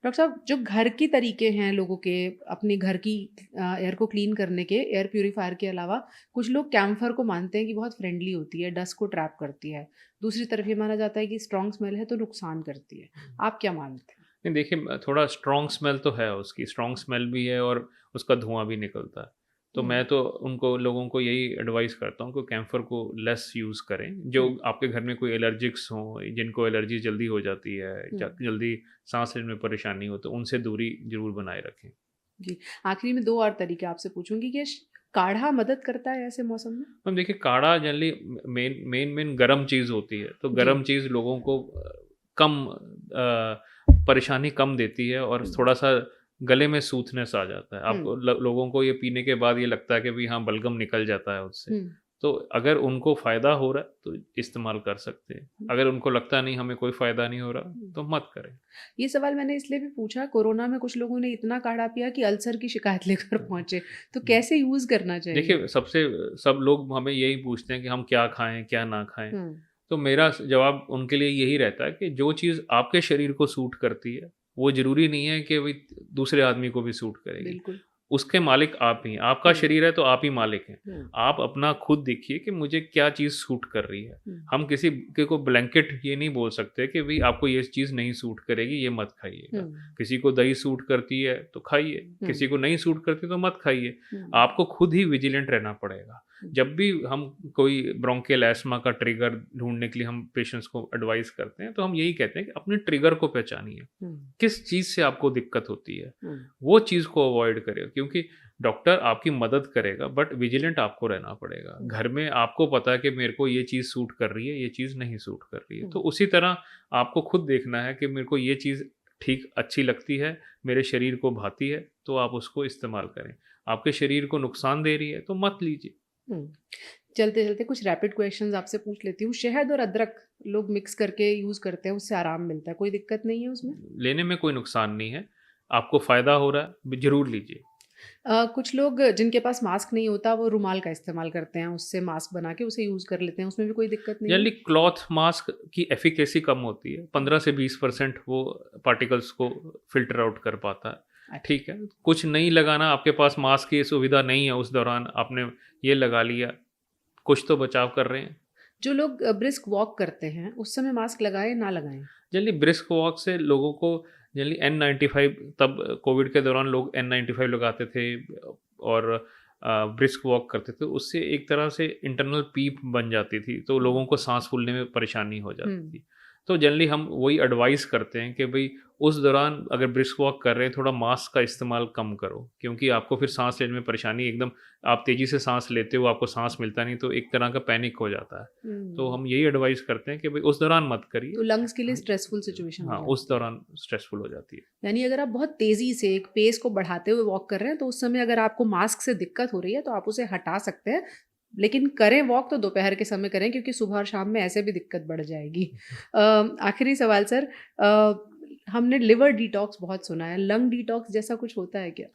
डॉक्टर साहब, जो घर के तरीके हैं लोगों के अपने घर की एयर को क्लीन करने के, एयर प्यूरीफायर के अलावा कुछ लोग कैम्फर को मानते हैं कि बहुत फ्रेंडली होती है, डस्ट को ट्रैप करती है। दूसरी तरफ ये माना जाता है कि स्ट्रॉन्ग स्मेल है तो नुकसान करती है। आप क्या मानते हैं? नहीं देखिए थोड़ा स्ट्रॉन्ग स्मेल तो है उसकी, स्ट्रॉन्ग स्मेल भी है और उसका धुआँ भी निकलता है। तो हुँ, मैं तो उनको लोगों को यही एडवाइस करता हूँ कि कैम्फर को लेस यूज़ करें। जो हुँ, आपके घर में कोई एलर्जिक्स हों, जिनको एलर्जी जल्दी हो जाती है, हुँ। जल्दी साँस लेने में परेशानी हो, तो उनसे दूरी ज़रूर बनाए रखें। जी, आखिरी में 2 और तरीके आपसे पूछूँगी कि काढ़ा मदद करता है ऐसे मौसम में? मैम देखिए काढ़ा जनरली मेन गरम चीज़ होती है, तो जी। गरम चीज़ लोगों को कम परेशानी कम देती है और हुँ, थोड़ा-सा गले में सूथनेस आ जाता है। हुँ, आपको लोगों को ये पीने के बाद ये लगता है कि भई हाँ, बलगम निकल जाता है उससे। हुँ, तो अगर उनको फ़ायदा हो रहा है, तो इस्तेमाल कर सकते हैं। हुँ, अगर उनको लगता है नहीं हमें कोई फ़ायदा नहीं हो रहा, हुँ। तो मत करें। ये सवाल मैंने इसलिए भी पूछा, कोरोना में कुछ लोगों ने इतना काढ़ा पिया कि अल्सर की शिकायत लेकर पहुँचे, तो हुँ। कैसे यूज़ करना चाहिए? देखिए सब लोग हमें यही पूछते हैं कि हम क्या खाएँ, क्या ना खाएँ? हुँ, तो मेरा जवाब उनके लिए यही रहता है कि जो चीज़ आपके शरीर को सूट करती है, वो ज़रूरी नहीं है कि भई दूसरे आदमी को भी सूट करेगी। बिल्कुल। उसके मालिक आप ही हैं, आपका हुँ, शरीर है तो आप ही मालिक हैं। हुँ, आप अपना खुद देखिए कि मुझे क्या चीज़ सूट कर रही है। हुँ, हम किसी के को ब्लैंकेट ये नहीं बोल सकते कि भई आपको ये चीज़ नहीं सूट करेगी, ये मत हुँ, खाइएगा। किसी को दही सूट करती है तो खाइए, हुँ, किसी को नहीं सूट करती तो मत खाइए। हुँ, आपको खुद ही विजिलेंट रहना पड़ेगा। हुँ, जब भी हम कोई ब्रोंकियल एस्मा का ट्रिगर ढूँढने के लिए हम पेशेंट्स को एडवाइस करते हैं, तो हम यही कहते हैं कि अपने ट्रिगर को पहचानिए। हुँ, किस चीज़ से आपको दिक्कत होती है? हुँ, वो चीज़ को अवॉइड करें क्योंकि डॉक्टर आपकी मदद करेगा बट विजिलेंट आपको रहना पड़ेगा। घर में आपको पता है कि मेरे को ये चीज़ सूट कर रही है, ये चीज़ नहीं सूट कर रही है। तो उसी तरह आपको खुद देखना है कि मेरे को ये चीज़ ठीक अच्छी लगती है, मेरे शरीर को भाती है, तो आप उसको इस्तेमाल करें। आपके शरीर को नुकसान दे रही है तो मत लीजिए। चलते-चलते कुछ रैपिड क्वेश्चन्स आपसे पूछ लेती हूँ। शहद और अदरक लोग मिक्स करके यूज़ करते हैं, उससे आराम मिलता है, कोई दिक्कत नहीं है उसमें? लेने में कोई नुकसान नहीं है, आपको फ़ायदा हो रहा है, ज़रूर लीजिए। कुछ लोग जिनके पास मास्क नहीं होता वो रुमाल का इस्तेमाल करते हैं, उससे मास्क बना के उसे यूज़ कर लेते हैं, उसमें भी कोई दिक्कत नहीं है? जनरली क्लॉथ मास्क की एफिकेसी कम होती है, 15 से 20% वो पार्टिकल्स को फ़िल्टर आउट कर पाता है। अच्छा। ठीक है, कुछ नहीं लगाना, आपके पास मास्क की सुविधा नहीं है उस दौरान, आपने ये लगा लिया, कुछ तो बचाव कर रहे हैं। जो लोग ब्रिस्क वॉक करते हैं, उस समय मास्क लगाएँ, ना लगाएँ? जनरली ब्रिस्क वॉक से लोगों को जनरली N95, तब कोविड के दौरान लोग N95 लगाते थे और ब्रिस्क वॉक करते थे, उससे एक तरह से इंटरनल पीप बन जाती थी, तो लोगों को सांस फूलने में परेशानी हो जाती थी। तो जनरली हम वही एडवाइस करते हैं कि भाई उस दौरान अगर ब्रिस्क वॉक कर रहे हैं, थोड़ा मास्क का इस्तेमाल कम करो, क्योंकि आपको फिर सांस लेने में परेशानी, एकदम आप तेज़ी से सांस लेते हो, आपको सांस मिलता नहीं, तो एक तरह का पैनिक हो जाता है। तो हम यही एडवाइस करते हैं कि भाई उस दौरान मत करिए। तो लंग्स के लिए स्ट्रेसफुल सिचुएशन हाँ, उस दौरान स्ट्रेसफुल हो जाती है। यानी अगर आप बहुत तेज़ी से एक पेस को बढ़ाते हुए वॉक कर रहे हैं, तो उस समय अगर आपको मास्क से दिक्कत हो रही है, तो आप उसे हटा सकते हैं। लेकिन करें वॉक तो दोपहर के समय करें, क्योंकि सुबह और शाम में ऐसे भी दिक्कत बढ़ जाएगी। आखिरी सवाल सर, हमने लिवर डिटॉक्स बहुत सुना है, लंग डिटॉक्स जैसा कुछ होता है क्या?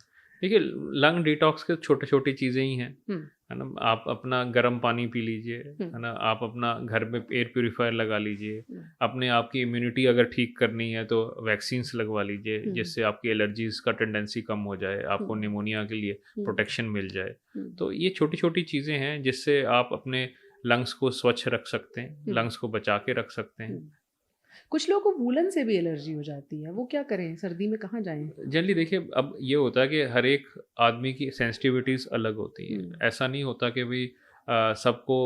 देखिए, लंग डिटॉक्स के छोटी-छोटी चीज़ें ही हैं, हुँ, है ना? आप अपना गर्म पानी पी लीजिए, हुँ, है ना? आप अपना घर में एयर प्यूरीफायर लगा लीजिए। हुँ, अपने आप की इम्यूनिटी अगर ठीक करनी है तो वैक्सीन्स लगवा लीजिए, हुँ, जिससे आपकी एलर्जीज़ का टेंडेंसी कम हो जाए, आपको हुँ, निमोनिया के लिए हुँ, प्रोटेक्शन मिल जाए। हुँ, तो ये छोटी-छोटी चीज़ें हैं जिससे आप अपने लंग्स को स्वच्छ रख सकते हैं, हुँ, लंग्स को बचा के रख सकते हैं। हुँ। कुछ लोगों को वूलन से भी एलर्जी हो जाती है, वो क्या करें? सर्दी में कहाँ जाएँ? जनरली देखिए, अब ये होता है कि हर एक आदमी की सेंसिटिविटीज़ अलग होती हैं। हुँ, ऐसा नहीं होता कि भई सबको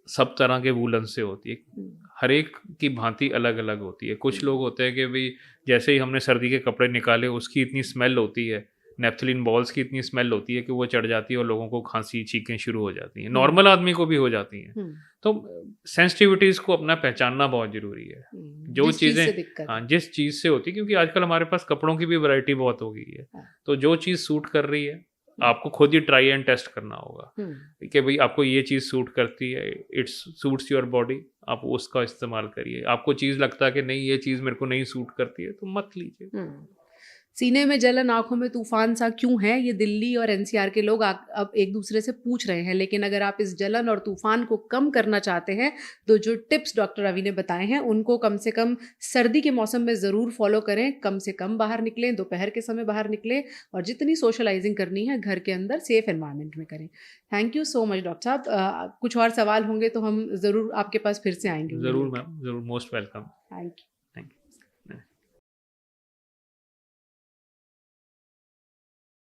सब तरह के वूलन से होती है। हुँ, हर एक की भांति अलग-अलग होती है। कुछ हुँ, लोग होते हैं कि भई जैसे ही हमने सर्दी के कपड़े निकाले, उसकी इतनी स्मेल होती है, नेफ्थलीन बॉल्स की इतनी स्मेल होती है कि वो चढ़ जाती है और लोगों को खाँसी, छींकें शुरू हो जाती हैं। हुँ, नॉर्मल आदमी को भी हो जाती हैं। हुँ, तो सेंसिटिविटीज़ को अपना पहचानना बहुत ज़रूरी है। जो जिस चीज़ चीज़ें से दिक्कत हाँ, है। जिस चीज़ से होती है, क्योंकि आजकल हमारे पास कपड़ों की भी वैरायटी बहुत हो गई है। हाँ, तो जो चीज़ सूट कर रही है, हुँ, आपको खुद ही ट्राई एंड टेस्ट करना होगा हुँ, कि भई आपको ये चीज़ सूट करती है, इट्स सूट्स योर बॉडी, आप उसका इस्तेमाल करिए। आपको चीज़ लगता है कि नहीं, ये चीज़ मेरे को नहीं सूट करती है, तो मत लीजिए। हुँ। सीने में जलन, आँखों में तूफ़ान सा क्यों है? ये दिल्ली और एनसीआर के लोग अब एक-दूसरे से पूछ रहे हैं। लेकिन अगर आप इस जलन और तूफ़ान को कम करना चाहते हैं, तो जो टिप्स डॉक्टर रवि ने बताए हैं, उनको कम से कम सर्दी के मौसम में ज़रूर फ़ॉलो करें। कम से कम बाहर निकलें, दोपहर के समय बाहर निकलें और जितनी सोशलाइज़िंग करनी है, घर के अंदर सेफ़ एनवायरनमेंट में करें। Thank you so much doctor साहब। कुछ और सवाल होंगे तो हम ज़रूर आपके पास फिर से आएँगे उन्हें ज़रूर लेकर। मैम, ज़रूर, मोस्ट वेलकम। Thank you.